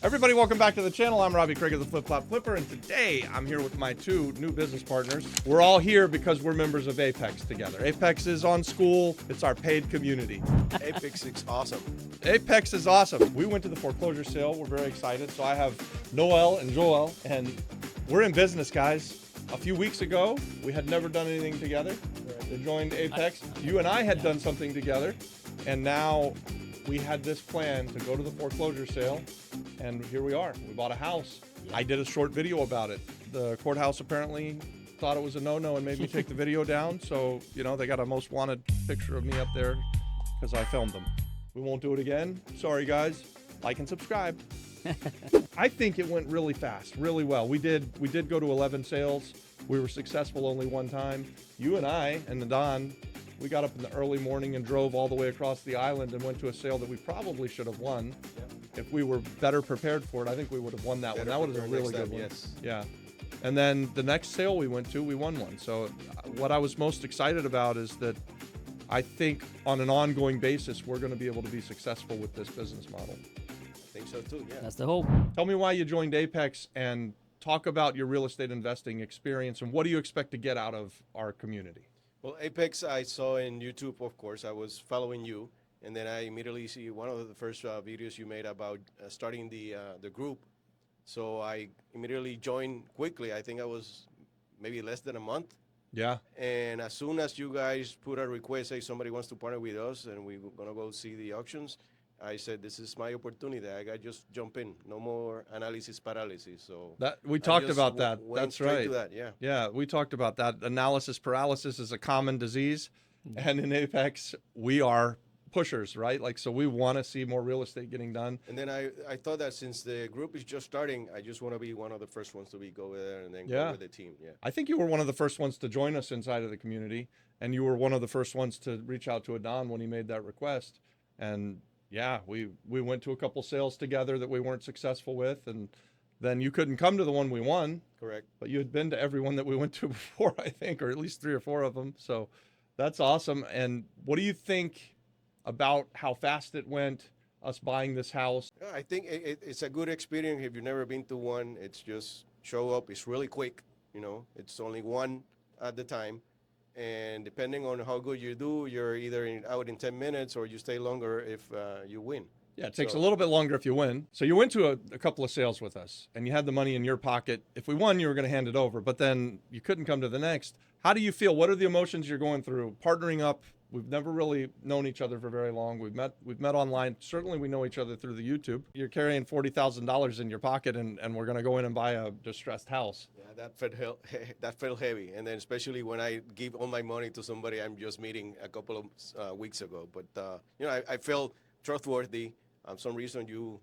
Everybody, welcome back to the channel. I'm Robbie Craig of the Flip Flop Flipper, and today I'm here with my two new business partners. We're all here because we're members of Apex together. Apex is on school. It's our paid community. Apex is awesome. Apex is awesome. We went to the foreclosure sale. We're very excited. So I have Noel and Joel, and we're in business, guys. A few weeks ago, we had never done anything together. They joined Apex. You and I had done something together, and now we had this plan to go to the foreclosure sale, and here we are. We bought a house. I did a short video about it. The courthouse apparently thought it was a no-no and made me take the video down. So, you know, they got a most wanted picture of me up there because I filmed them. We won't do it again. Sorry, guys. Like and subscribe. I think it went really fast, really well. We did go to 11 sales. We were successful only one time. You and I and Don, we got up in the early morning and drove all the way across the island and went to a sale that we probably should have won. Yep. If we were better prepared for it, I think we would have won that one. That was a really good one. Yes. Yeah. And then the next sale we went to, we won one. So what I was most excited about is that I think on an ongoing basis, we're going to be able to be successful with this business model. I think so too, yeah. That's the hope. Tell me why you joined Apex and talk about your real estate investing experience and what do you expect to get out of our community? Well, Apex I saw in YouTube, of course. I was following you, and then I immediately see one of the first videos you made about starting the group. So I immediately joined quickly. I think I was maybe less than a month. Yeah. And as soon as you guys put a request, say somebody wants to partner with us and we're going to go see the auctions, I said, this is my opportunity. I got to just jump in. No more analysis paralysis. So that we talked about that. That's right. To that, yeah. Yeah, we talked about that. Analysis paralysis is a common disease. And in Apex, we are pushers, right? Like, so we want to see more real estate getting done. And then I thought that since the group is just starting, I just want to be one of the first ones to go there and then go with the team. Yeah. I think you were one of the first ones to join us inside of the community. And you were one of the first ones to reach out to Adon when he made that request. And yeah, we went to a couple sales together that we weren't successful with, and then you couldn't come to the one we won. Correct. But you had been to every one that we went to before, I think, or at least 3 or 4 of them. So that's awesome. And what do you think about how fast it went, us buying this house? Yeah, I think it's a good experience if you've never been to one. It's just show up. It's really quick. You know, it's only one at the time. And depending on how good you do, you're either out in 10 minutes or you stay longer if you win. Yeah, it takes a little bit longer if you win. So you went to a couple of sales with us, and you had the money in your pocket. If we won, you were going to hand it over, but then you couldn't come to the next. How do you feel? What are the emotions you're going through? Partnering up. We've never really known each other for very long. We've met online. Certainly we know each other through the YouTube. You're carrying $40,000 in your pocket, and we're going to go in and buy a distressed house. Yeah, that felt heavy. And then especially when I give all my money to somebody I'm just meeting a couple of weeks ago. But, you know, I felt trustworthy. Some reason you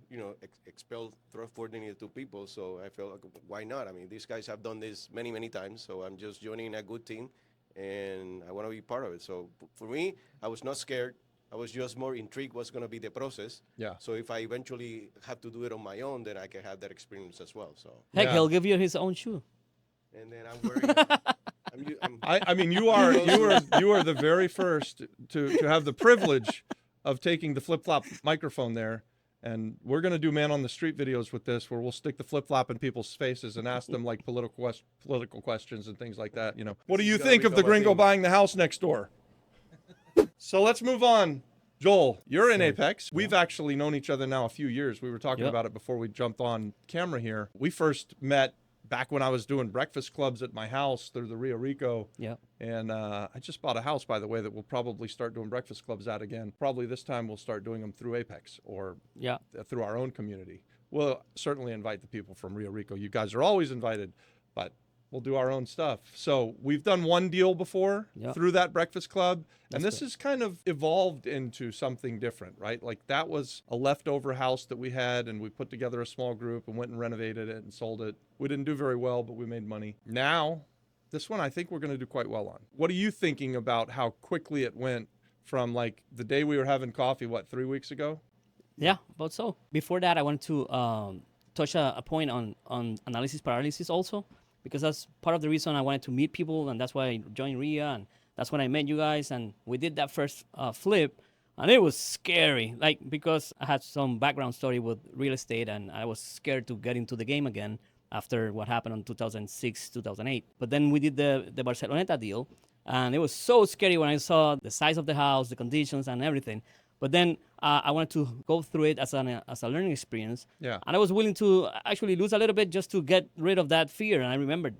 expelled trustworthiness to people. So I felt like, why not? I mean, these guys have done this many, many times. So I'm just joining a good team. And I want to be part of it. So for me, I was not scared. I was just more intrigued what's going to be the process. Yeah. So if I eventually have to do it on my own, then I can have that experience as well. So heck, he'll give you his own shoe. And then I'm wearing. I mean, you are the very first to have the privilege of taking the flip-flop microphone there. And we're going to do man on the street videos with this, where we'll stick the flip-flop in people's faces and ask them like political questions and things like that. You know, what do you think of the gringo buying the house next door? So let's move on. Joel, you're in Apex. We've actually known each other now a few years. We were talking about it before we jumped on camera here. We first met back when I was doing breakfast clubs at my house through the Rio Rico. Yeah. And I just bought a house, by the way, that we'll probably start doing breakfast clubs at again. Probably this time we'll start doing them through Apex or through our own community. We'll certainly invite the people from Rio Rico. You guys are always invited, but we'll do our own stuff. So we've done one deal before through that breakfast club. And this has kind of evolved into something different, right? Like that was a leftover house that we had, and we put together a small group and went and renovated it and sold it. We didn't do very well, but we made money. Now, this one I think we're going to do quite well on. What are you thinking about how quickly it went from like the day we were having coffee, 3 weeks ago? Yeah, about so. Before that, I wanted to touch a point on analysis paralysis also, because that's part of the reason I wanted to meet people, and that's why I joined RIA, and that's when I met you guys, and we did that first flip. And it was scary, like, because I had some background story with real estate and I was scared to get into the game again after what happened in 2006, 2008. But then we did the Barceloneta deal, and it was so scary when I saw the size of the house, the conditions, and everything. But then I wanted to go through it as a learning experience. Yeah. And I was willing to actually lose a little bit just to get rid of that fear. And I remembered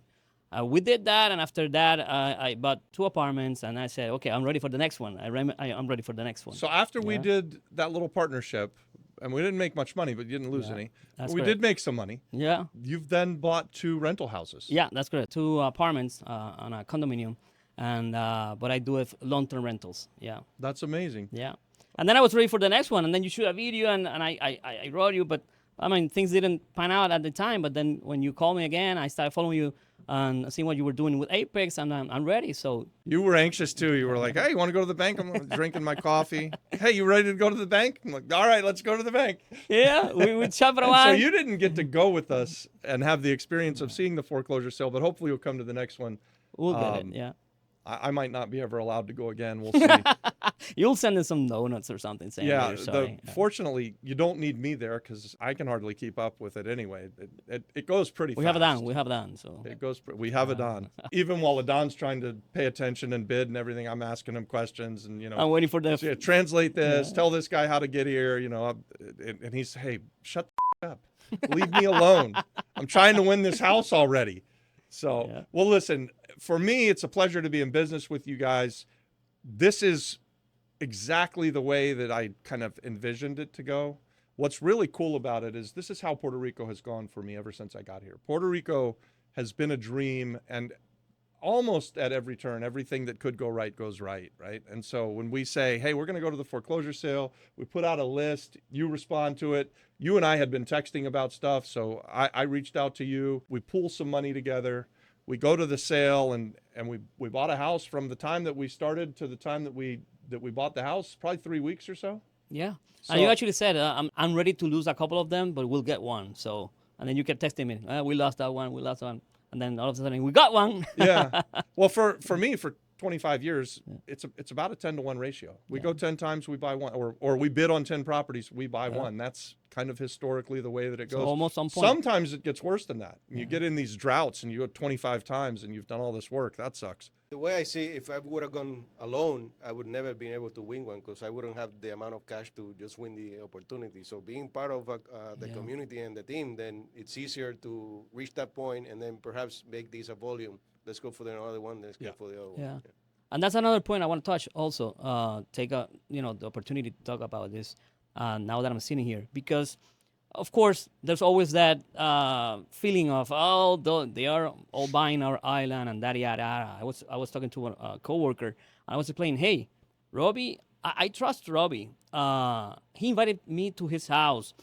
we did that, and after that, I bought 2 apartments, and I said, okay, I'm ready for the next one. I'm ready for the next one. So after we did that little partnership, and we didn't make much money, but you didn't lose any. That's We correct. did make some money. Yeah. You've then bought 2 rental houses. Yeah, that's correct. 2 apartments on a condominium, and but I do it long-term rentals. Yeah, That's amazing. yeah. And then I was ready for the next one, and then you shoot a video, and I wrote you, but I mean things didn't pan out at the time. But then when you called me again, I started following you and seeing what you were doing with Apex, and I'm ready. So You were anxious too. You were like, "Hey, you want to go to the bank? I'm drinking my coffee. Hey, you ready to go to the bank?" I'm like, "All right, let's go to the bank." yeah, we chat for a And while. so you didn't get to go with us and have the experience of seeing the foreclosure sale, but hopefully you'll come to the next one. We'll get it. Yeah, I might not be ever allowed to go again. We'll see. you'll send us some donuts or something saying Yeah, you're sorry. fortunately, you don't need me there because I can hardly keep up with it anyway. It goes pretty We fast. have it done. We have it done. So It goes. We have Adon. Even while Adon's trying to pay attention and bid and everything, I'm asking him questions and I'm waiting for the. so, yeah, translate this. Tell this guy how to get here. And he's, hey, shut the up. Leave me alone. I'm trying to win this house already. So, well, listen. For me, it's a pleasure to be in business with you guys. This is exactly the way that I kind of envisioned it to go. What's really cool about it is this is how Puerto Rico has gone for me ever since I got here. Puerto Rico has been a dream, and almost at every turn, everything that could go right goes right, right? And so when we say, hey, we're going to go to the foreclosure sale, we put out a list, you respond to it. You and I had been texting about stuff, so I reached out to you. We pool some money together. We go to the sale, and we bought a house from the time that we started to the time that we bought the house, probably 3 weeks or so. Yeah. So- And you actually said, I'm ready to lose a couple of them, but we'll get one. So, and then you kept texting me, we lost that one, we lost one. And then all of a sudden, we got one. Yeah. Well, for me, for 25 years, it's about a 10-to-1 ratio. We go 10 times, we buy one, or we bid on 10 properties, we buy one. That's kind of historically the way that it goes. almost on point. Sometimes it gets worse than that. You get in these droughts and you go 25 times and you've done all this work. That sucks. The way I see, if I would have gone alone, I would never been able to win one because I wouldn't have the amount of cash to just win the opportunity. So being part of the community and the team, then it's easier to reach that point and then perhaps make this a volume. Let's go for the other one. Let's go for the other Yeah. one. And that's another point I want to touch also. Take the opportunity to talk about this now that I'm sitting here, because of course there's always that feeling of they are all buying our island and that yada. I was talking to a coworker and I was explaining, hey, Robbie, I trust Robbie. He invited me to his house.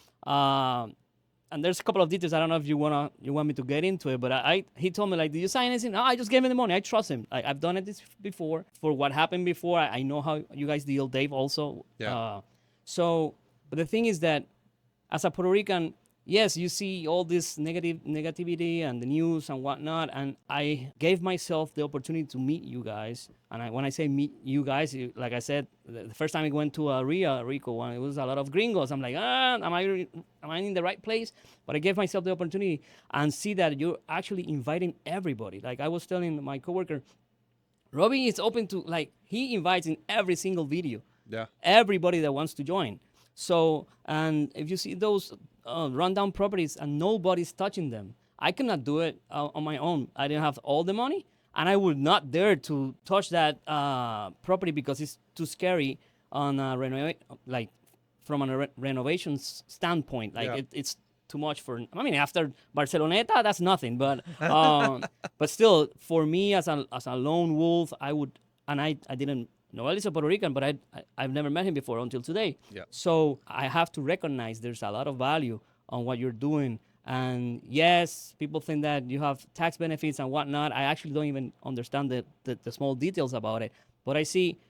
And there's a couple of details. I don't know if you want me to get into it, but he told me, like, did you sign anything? No, I just gave him the money. I trust him. I've done it this before. For what happened before, I know how you guys deal, Dave also. Yeah. But the thing is that as a Puerto Rican, yes, you see all this negativity and the news and whatnot, and I gave myself the opportunity to meet you guys. And when I say meet you guys, like I said, the first time I went to a Rico one, it was a lot of gringos. I'm like, am I in the right place? But I gave myself the opportunity and see that you're actually inviting everybody. Like I was telling my coworker, Robbie is open to, like, he invites in every single video. Yeah. Everybody that wants to join. So, and if you see those rundown properties and nobody's touching them, I cannot do it on my own. I didn't have all the money, and I would not dare to touch that property because it's too scary on from a renovation standpoint. Like it's too much for. I mean, after Barceloneta, that's nothing. But but still, for me as a lone wolf, I would, and I didn't. Noel is a Puerto Rican, but I've never met him before until today. Yeah. So I have to recognize there's a lot of value on what you're doing. And yes, people think that you have tax benefits and whatnot. I actually don't even understand the small details about it. But I see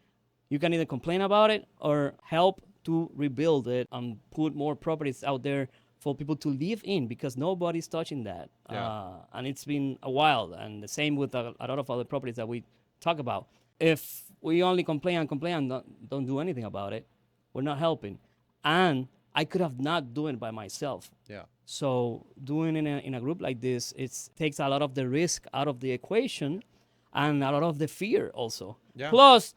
you can either complain about it or help to rebuild it and put more properties out there for people to live in, because nobody's touching that. Yeah. And it's been a while. And the same with a lot of other properties that we talk about. If we only complain and don't do anything about it, were not helping, and I could have not done it by myself. Yeah. So doing in a group like this, it takes a lot of the risk out of the equation, and a lot of the fear also. Yeah. Plus,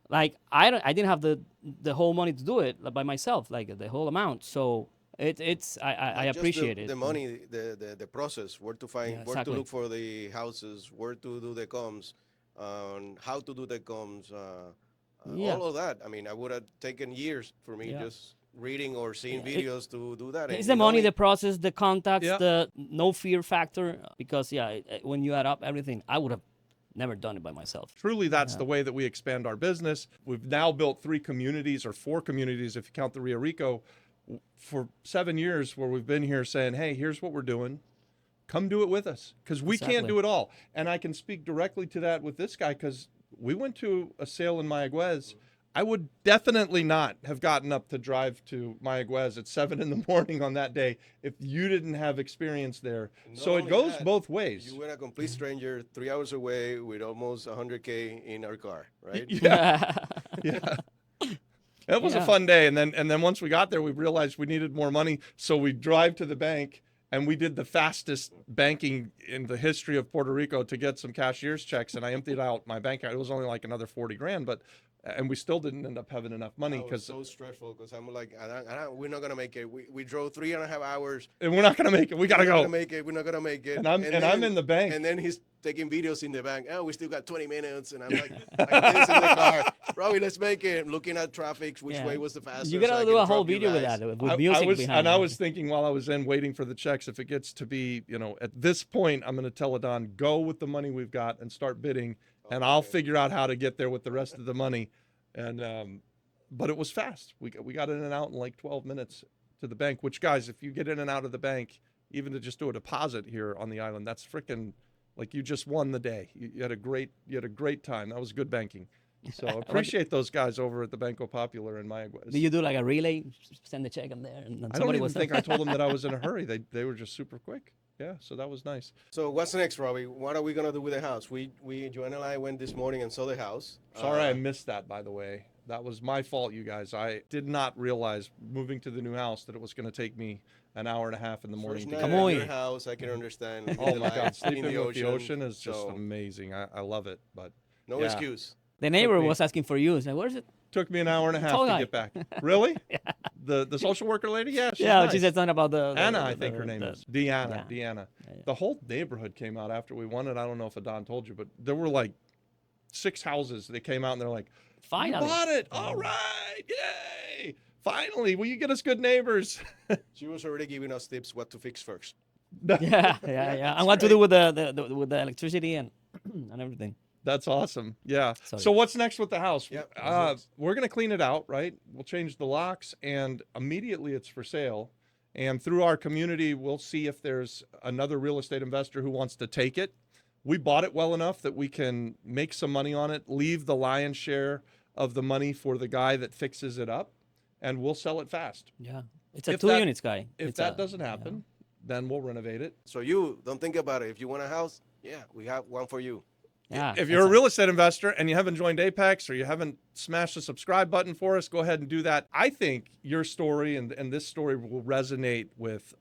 like I didn't have the whole money to do it by myself, like the whole amount. So I Not just appreciate it. the money, the process, where to find, Yeah, where to exactly. look for the houses, where to do the comms, how to do the comms, Yeah. all of that. I mean, I would have taken years for me Yeah. just reading or seeing Yeah, videos to do that. It's And the it money, only- the process, the contacts, Yeah. the no fear factor. Because when you add up everything, I would have never done it by myself. Truly, that's the way that we expand our business. We've now built 3 communities, or 4 communities if you count the Rio Rico, for 7 years, where we've been here saying, hey, here's what we're doing. Come do it with us, because we can't Exactly. do it all. And I can speak directly to that with this guy, because we went to a sale in Mayaguez. I would definitely not have gotten up to drive to Mayaguez at 7 in the morning on that day if you didn't have experience there. Not So it only goes that, both ways. You were a complete stranger 3 hours away with almost 100K in our car, right? Yeah. Yeah. It was a Yeah. fun day, and then once we got there, we realized we needed more money, so we drive to the bank, and we did the fastest banking in the history of Puerto Rico to get some cashier's checks, and I emptied out my bank account. It was only like another 40 grand, and we still didn't end up having enough money That was because so stressful because I'm like, we're not gonna make it. We drove 3.5 hours. we're not gonna make it. We gotta We're not go. gonna make it. We're not gonna make it. And I'm in the bank. And then he's taking videos in the bank. Oh, we still got 20 minutes, and I'm like this in the car. Robbie, let's make it. Looking at traffic, which Yeah. way was the fastest? You gotta I do can a whole drop you video with guys. that, with music behind I it. was thinking while I was in waiting for the checks, if it gets to be, at this point, I'm going to tell Adon, go with the money we've got and start bidding, and I'll figure out how to get there with the rest of the money. And but it was fast. We got in and out in like 12 minutes to the bank. Which, guys, if you get in and out of the bank, even to just do a deposit here on the island, that's freaking like you just won the day. You had a great time. That was good banking. So appreciate those guys over at the Banco Popular in Mayaguez. Did you do like a relay? Send the check in there, and then I don't somebody even was think I told them that I was in a hurry. They were just super quick. Yeah, so that was nice. So what's next, Robbie? What are we gonna do with the house? Joanna and I went this morning and saw the house. Sorry I missed that, by the way. That was my fault, you guys. I did not realize moving to the new house that it was going to take me an hour and a half in the morning First to night get Come at on. your house, I can understand. Oh The my God, lights in sleeping with the ocean is just so, amazing. I love it, but no yeah. excuse. The neighbor me- was asking for you. He's like, "Where's it?" took me an hour and a half Tall to guy. get back. Really? The social worker lady? Yeah, she's Yeah, nice. she said something about the Anna, I think her name is. Deanna. Yeah. Deanna. The whole neighborhood came out after we won it. I don't know if Adon told you, but there were like 6 houses. They came out and they're like, Finally. "You bought it. All right. Yay. Finally. Will you get us good neighbors?" She was already giving us tips what to fix first. Yeah. And what to do with with the electricity and and everything. That's awesome. Yeah. Sorry. So what's next with the house? Yep, what's next? We're going to clean it out, right? We'll change the locks, and immediately it's for sale. And through our community, we'll see if there's another real estate investor who wants to take it. We bought it well enough that we can make some money on it, leave the lion's share of the money for the guy that fixes it up, and we'll sell it fast. Yeah. It's a If 2 that- units guy. If It's that a- doesn't happen, then we'll renovate it. So you don't think about it. If you want a house, yeah, we have one for you. Yeah. If you're a real estate investor and you haven't joined Apex or you haven't smashed the subscribe button for us, go ahead and do that. I think your story and this story will resonate with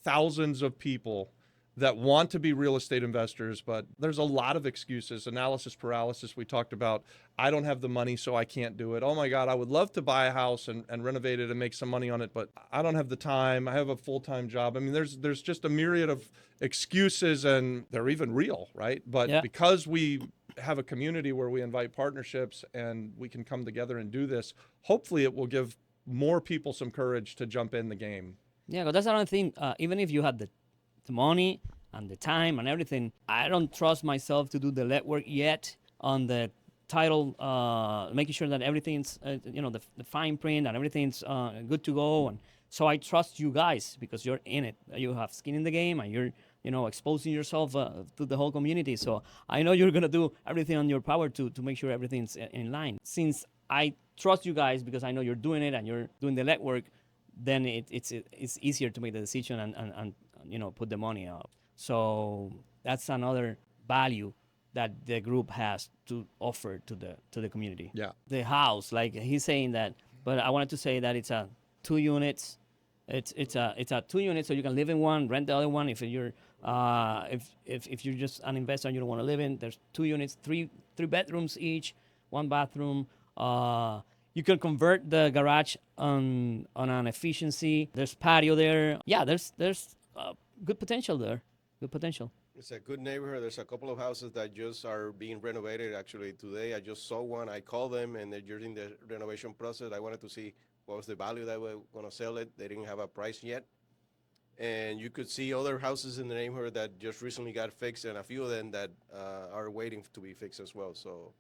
thousands of people that want to be real estate investors, but there's a lot of excuses. Analysis paralysis, we talked about. I don't have the money, so I can't do it. Oh my God, I would love to buy a house and renovate it and make some money on it, but I don't have the time. I have a full-time job. I mean, there's just a myriad of excuses, and they're even real, right? But Yeah. because we have a community where we invite partnerships and we can come together and do this, hopefully it will give more people some courage to jump in the game. Yeah, but that's another thing. Even if you had the money and the time and everything, I don't trust myself to do the legwork yet on the title, making sure that everything's, the fine print and everything's good to go. And so I trust you guys because you're in it. You have skin in the game and you're, exposing yourself to the whole community. So I know you're going to do everything on your power to make sure everything's in line. Since I trust you guys because I know you're doing it and you're doing the legwork, then it's easier to make the decision and put the money up. So that's another value that the group has to offer to the community. Yeah. The house, like he's saying that but I wanted to say that it's a 2 units. It's a 2 units, so you can live in one, rent the other one. If you're if you're just an investor and you don't want to live in, there's 2 units, three bedrooms each, one bathroom. You can convert the garage on an efficiency. There's patio there. Yeah, there's good potential there. Good potential. It's a good neighborhood. There's a couple of houses that just are being renovated. Actually, today I just saw one. I called them, and they're during the renovation process. I wanted to see what was the value that we're going to sell it. They didn't have a price yet. And you could see other houses in the neighborhood that just recently got fixed, and a few of them that are waiting to be fixed as well. So,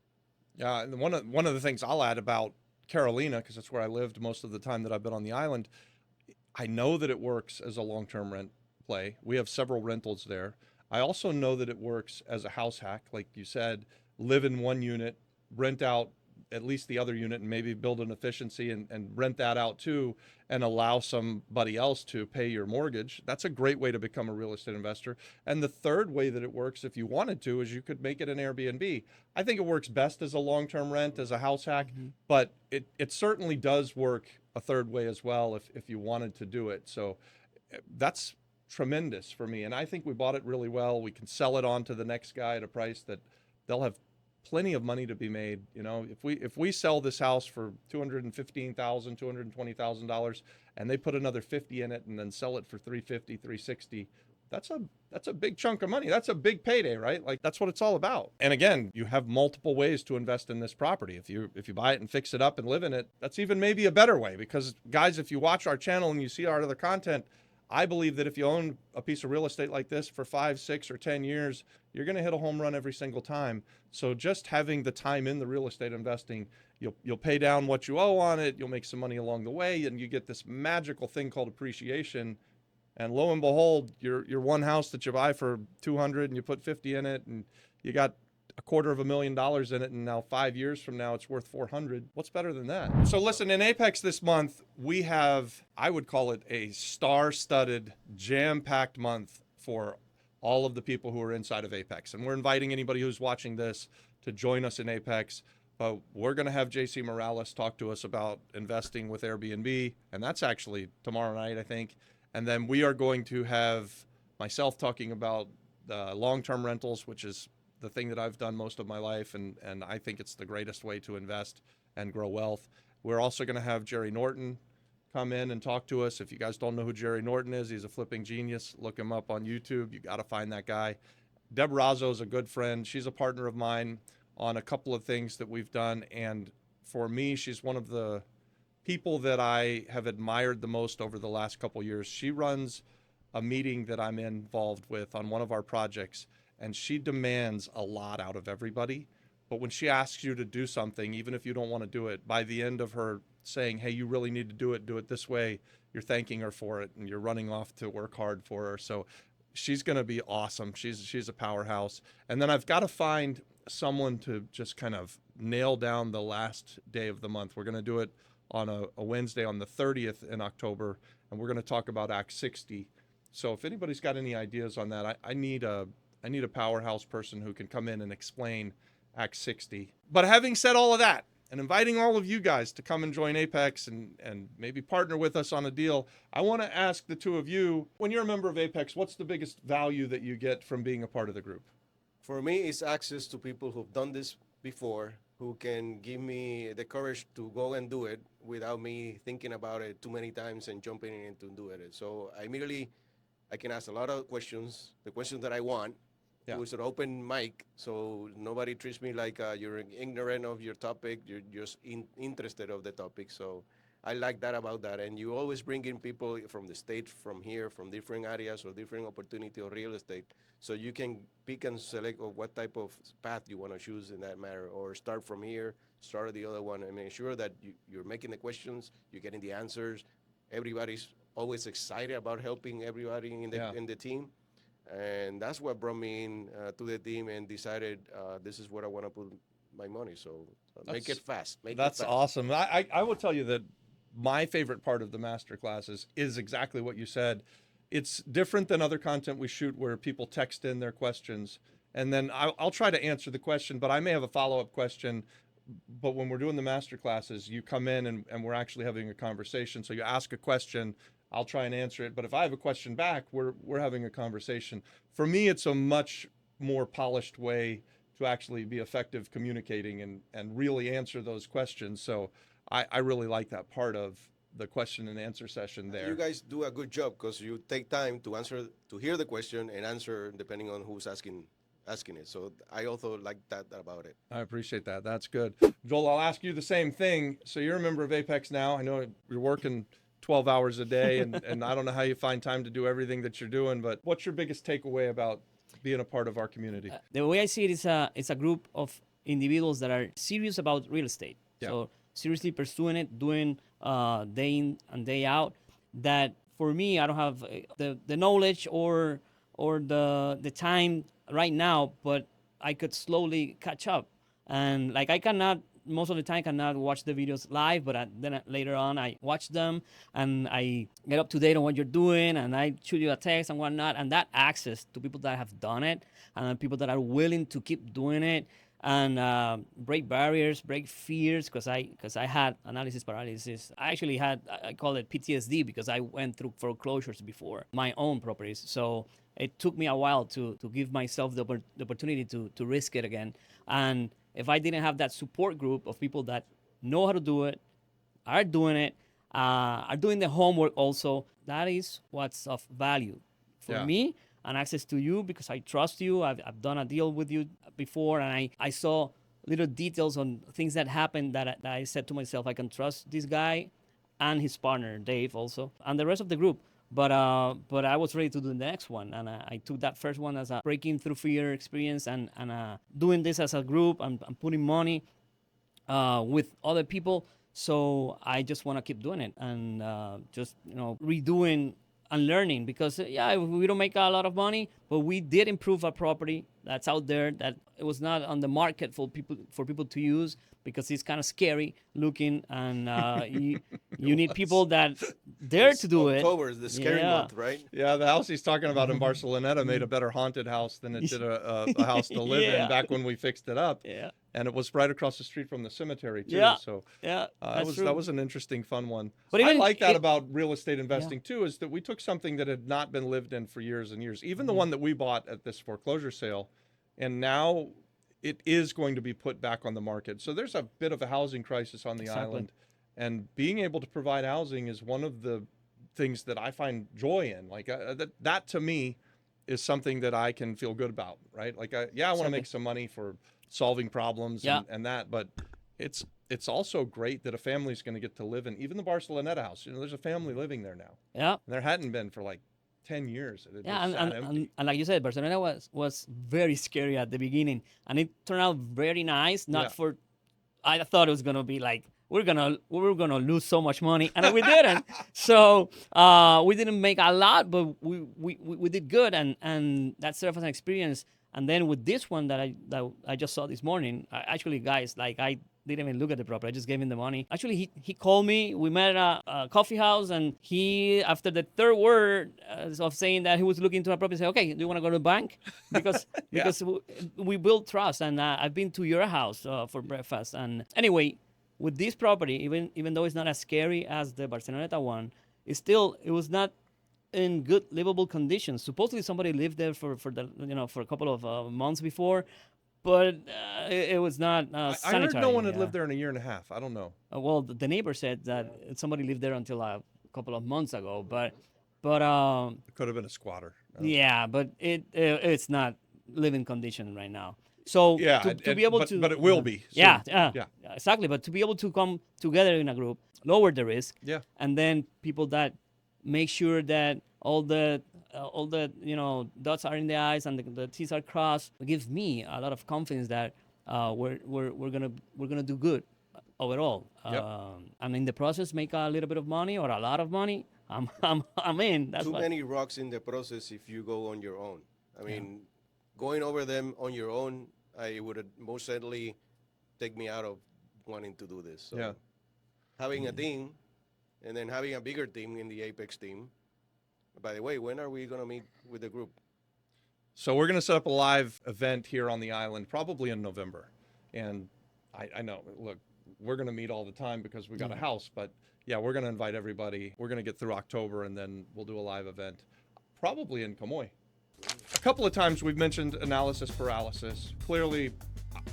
Yeah, and one of the things I'll add about Carolina, because that's where I lived most of the time that I've been on the island, I know that it works as a long-term rent play. We have several rentals there. I also know that it works as a house hack, like you said, live in one unit, rent out at least the other unit, and maybe build an efficiency and rent that out too, and allow somebody else to pay your mortgage. That's a great way to become a real estate investor. And the third way that it works, if you wanted to, is you could make it an Airbnb. I think it works best as a long-term rent, as a house hack, but it certainly does work a third way as well if you wanted to do it. So that's tremendous for me. And I think we bought it really well. We can sell it on to the next guy at a price that they'll have plenty of money to be made. You know, if we sell this house for $215,000, $220,000, and they put another 50 in it and then sell it for 350, 360, that's a big chunk of money. That's a big payday, right? Like, that's what it's all about. And again, you have multiple ways to invest in this property. If you buy it and fix it up and live in it, that's even maybe a better way, because guys, if you watch our channel and you see our other content, I believe that if you own a piece of real estate like this for 5, 6, or 10 years, you're going to hit a home run every single time. So just having the time in the real estate investing, you'll pay down what you owe on it, you'll make some money along the way, and you get this magical thing called appreciation. And lo and behold, your one house that you buy for 200 and you put 50 in it, and you got $250,000 in it, and now 5 years from now it's worth 400. What's better than that? So listen, in Apex this month, we have, I would call it a star-studded, jam-packed month for all of the people who are inside of Apex. And we're inviting anybody who's watching this to join us in Apex. But we're going to have JC Morales talk to us about investing with Airbnb, and that's actually tomorrow night, I think. And then we are going to have myself talking about long-term rentals, which is the thing that I've done most of my life, and I think it's the greatest way to invest and grow wealth. We're also going to have Jerry Norton come in and talk to us. If you guys don't know who Jerry Norton is, he's a flipping genius. Look him up on YouTube. You got to find that guy. Deb Razzo is a good friend. She's a partner of mine on a couple of things that we've done, and for me, she's one of the people that I have admired the most over the last couple of years. She runs a meeting that I'm involved with on one of our projects, and she demands a lot out of everybody. But when she asks you to do something, even if you don't want to do it, by the end of her saying, hey, you really need to do it this way, you're thanking her for it, and you're running off to work hard for her. So she's going to be awesome. She's a powerhouse. And then I've got to find someone to just kind of nail down the last day of the month. We're going to do it on a Wednesday on the 30th in October, and we're going to talk about Act 60. So if anybody's got any ideas on that, I need a powerhouse person who can come in and explain Act 60. But having said all of that, and inviting all of you guys to come and join Apex and maybe partner with us on a deal, I want to ask the two of you, when you're a member of Apex, what's the biggest value that you get from being a part of the group? for me, it's access to people who've done this before, who can give me the courage to go and do it without me thinking about it too many times and jumping in to do it. So I can ask a lot of questions, the questions that I want. Yeah. It was an open mic, so nobody treats me like you're ignorant of your topic. You're just interested of the topic. So I like that about that. And you always bring in people from the state, from here, from different areas or different opportunity or real estate. So you can pick and select what type of path you want to choose in that matter, or start from here, start the other one, and make sure that you're making the questions, you're getting the answers. Everybody's always excited about helping everybody in the team. And that's what brought me in to the team and decided this is where I want to put my money. So make it fast. That's awesome. I will tell you that my favorite part of the master classes is exactly what you said. It's different than other content we shoot where people text in their questions, and then I'll try to answer the question, but I may have a follow-up question but when we're doing the master classes, you come in and we're actually having a conversation. So you ask a question, I'll try and answer it. But if I have a question back, we're having a conversation. For me, it's a much more polished way to actually be effective communicating and really answer those questions. So I really like that part of the question and answer session there. You guys do a good job because you take time to answer, to hear the question and answer depending on who's asking it. So I also like that about it. I appreciate that. That's good. Joel, I'll ask you the same thing. So you're a member of Apex now. I know you're working 12 hours a day, and I don't know how you find time to do everything that you're doing, but what's your biggest takeaway about being a part of our community? The way I see it is it's a group of individuals that are serious about real estate. Yeah. So seriously pursuing it, doing day in and day out. That for me, I don't have the knowledge or the time right now, but I could slowly catch up. And like I cannot, most of the time, cannot watch the videos live, but then later on I watch them and I get up to date on what you're doing, and I shoot you a text and whatnot. And that access to people that have done it and people that are willing to keep doing it and break barriers, break fears, because I had analysis paralysis. I actually had, I call it PTSD, because I went through foreclosures before my own properties. So it took me a while to give myself the opportunity to risk it again. And if I didn't have that support group of people that know how to do it, are doing it, are doing the homework also, that is what's of value for me, and access to you, because I trust you. I've done a deal with you before, and I saw little details on things that happened that I said to myself, I can trust this guy and his partner, Dave, also, and the rest of the group. But I was ready to do the next one, and I took that first one as a breaking through fear experience, and doing this as a group and putting money with other people. So I just want to keep doing it and just redoing and learning, because we don't make a lot of money, but we did improve a property that's out there that it was not on the market for people to use, because it's kind of scary looking, and you need people that dare to do it. October is the scary month, right? Yeah, the house he's talking about in Barceloneta made a better haunted house than it did a house to live in back when we fixed it up. Yeah. And it was right across the street from the cemetery too. Yeah. So That's that was an interesting, fun one. But I even like that it- about real estate investing too, is that we took something that had not been lived in for years and years, even the one that we bought at this foreclosure sale, and now it is going to be put back on the market. So there's a bit of a housing crisis on the island, and being able to provide housing is one of the things that I find joy in. Like that to me is something that I can feel good about, right? Like I want to make some money for solving problems and that, but it's also great that a family's going to get to live in even the Barceloneta house. There's a family living there now. Yeah. And there hadn't been for like 10 years. It Yeah, just sat empty. and like you said, Barcelona was very scary at the beginning, and it turned out very nice. I thought it was gonna be like we were gonna lose so much money, and we didn't. So we didn't make a lot, but we did good, and that served as an experience. And then with this one that I just saw this morning, actually, guys, like I didn't even look at the property. I just gave him the money. Actually, he called me. We met at a coffee house, and he, after the third word of saying that he was looking to a property, said, "Okay, do you want to go to the bank?" Because we build trust, and I've been to your house for breakfast. And anyway, with this property, even though it's not as scary as the Barceloneta one, it was not in good livable conditions. Supposedly somebody lived there for a couple of months before, but it was not sanitary. I heard no one had lived there in a year and a half. I don't know. Well, the neighbor said that somebody lived there until a couple of months ago, but It could have been a squatter. yeah, but it's not living condition right now. So to be able to, but it will be. Yeah, soon. exactly. But to be able to come together in a group, lower the risk, and then people that make sure that all the dots are in the I's and the T's are crossed, gives me a lot of confidence that we're gonna do good overall. And in the process, make a little bit of money or a lot of money. I'm in. That's many rocks in the process if you go on your own. I mean, going over them on your own, I would most certainly take me out of wanting to do this. So having a team, and then having a bigger team in the Apex team. By the way, when are we going to meet with the group? So we're going to set up a live event here on the island, probably in November. And I know. Look, we're going to meet all the time because we got a house, but yeah, we're going to invite everybody. We're going to get through October, and then we'll do a live event, probably in Camoy. A couple of times we've mentioned analysis paralysis. Clearly,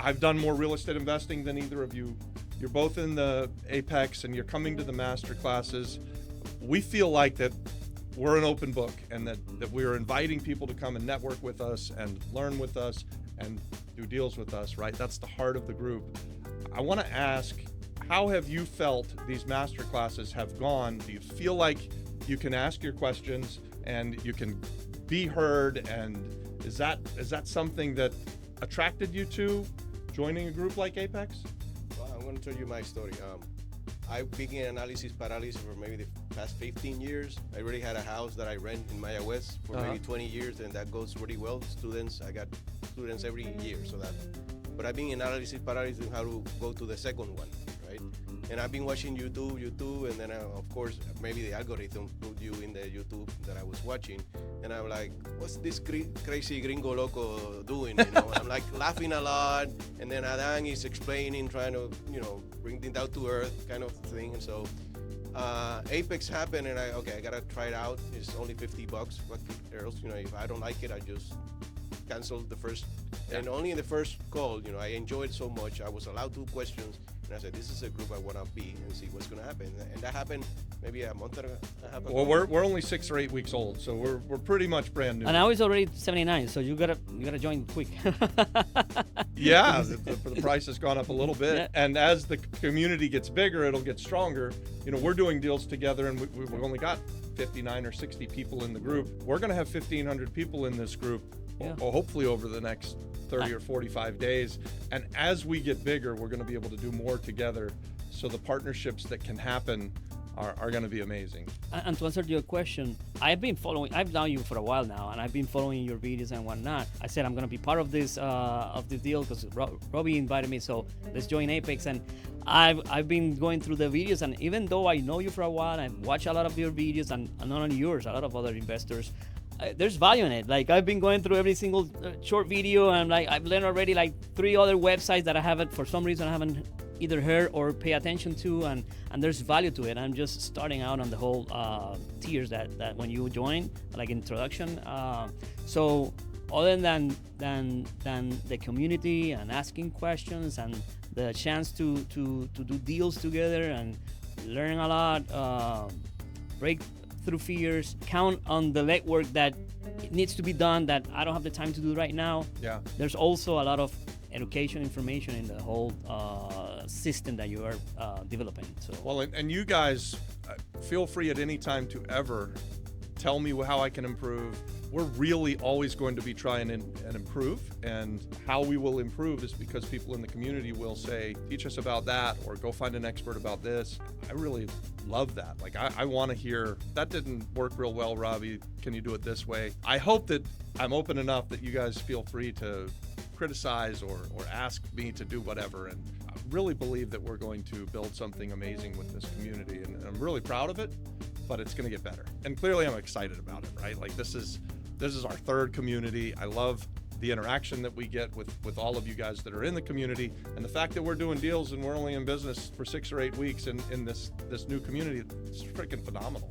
I've done more real estate investing than either of you. You're both in the Apex, and you're coming to the master classes. We feel like that we're an open book, and that we're inviting people to come and network with us and learn with us and do deals with us, right? That's the heart of the group. I want to ask, how have you felt these master classes have gone? Do you feel like you can ask your questions and you can be heard? And is that something that attracted you to joining a group like Apex? Well, I'm going to tell you my story. I've been in analysis paralysis for maybe the past 15 years. I already had a house that I rent in Maya West for maybe 20 years, and that goes really well. I got students every year, but I've been in analysis paralysis on how to go to the second one, right? And I've been watching YouTube, and then of course, maybe the algorithm put you in the YouTube that I was watching, and I'm like, what's this crazy gringo loco doing? I'm like laughing a lot, and then Adan is explaining, trying to, bring things down to earth kind of thing. And so Apex happened, and I gotta try it out. It's only $50, but else, if I don't like it, I just cancel the first. And only in the first call, I enjoyed so much. I was allowed 2 questions, and I said, this is a group I want to be and see what's going to happen. And that happened maybe a month and a half ago. Well, we're only 6 or 8 weeks old, so we're pretty much brand new. And now it's already 79, so you gotta join quick. Yeah, the price has gone up a little bit, and as the community gets bigger, it'll get stronger. We're doing deals together, and we've only got 59 or 60 people in the group. We're going to have 1,500 people in this group, or hopefully over the next 30 or 45 days. And as we get bigger, we're going to be able to do more together. So the partnerships that can happen are going to be amazing. And to answer your question, I've known you for a while now, and I've been following your videos and whatnot. I said I'm going to be part of this deal because Robbie invited me, so let's join Apex. And I've been going through the videos, and even though I know you for a while, I've watched a lot of your videos, and not only yours, a lot of other investors. There's value in it. Like, I've been going through every single short video, and I've learned already 3 other websites that I haven't, for some reason, I haven't either heard or pay attention to, and there's value to it. I'm just starting out on the whole tiers that when you join, like introduction. So other than the community and asking questions and the chance to do deals together and learn a lot, break through fears, count on the legwork that needs to be done that I don't have the time to do right now. Yeah. There's also a lot of education information in the whole system that you are developing. So Well, and you guys, feel free at any time to ever tell me how I can improve. We're really always going to be trying and improve, and how we will improve is because people in the community will say, teach us about that, or go find an expert about this. I really love that. I want to hear, that didn't work real well, Robbie. Can you do it this way? I hope that I'm open enough that you guys feel free to criticize or ask me to do whatever. And I really believe that we're going to build something amazing with this community, and I'm really proud of it, but it's going to get better. And clearly I'm excited about it, right? This is our 3rd community. I love the interaction that we get with all of you guys that are in the community, and the fact that we're doing deals and we're only in business for 6 or 8 weeks in this new community, it's freaking phenomenal.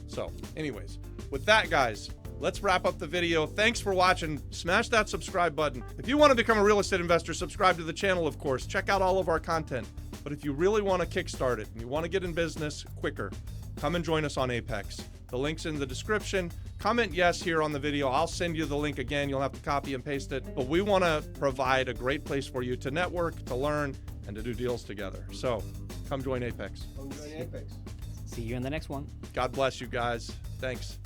So anyways, with that, guys, let's wrap up the video. Thanks for watching. Smash that subscribe button. If you want to become a real estate investor, subscribe to the channel, of course. Check out all of our content. But if you really want to kickstart it and you want to get in business quicker, come and join us on Apex. The link's in the description. Comment yes here on the video. I'll send you the link again. You'll have to copy and paste it. But we want to provide a great place for you to network, to learn, and to do deals together. So come join Apex. Come join Apex. see you in the next one. God bless you guys. Thanks.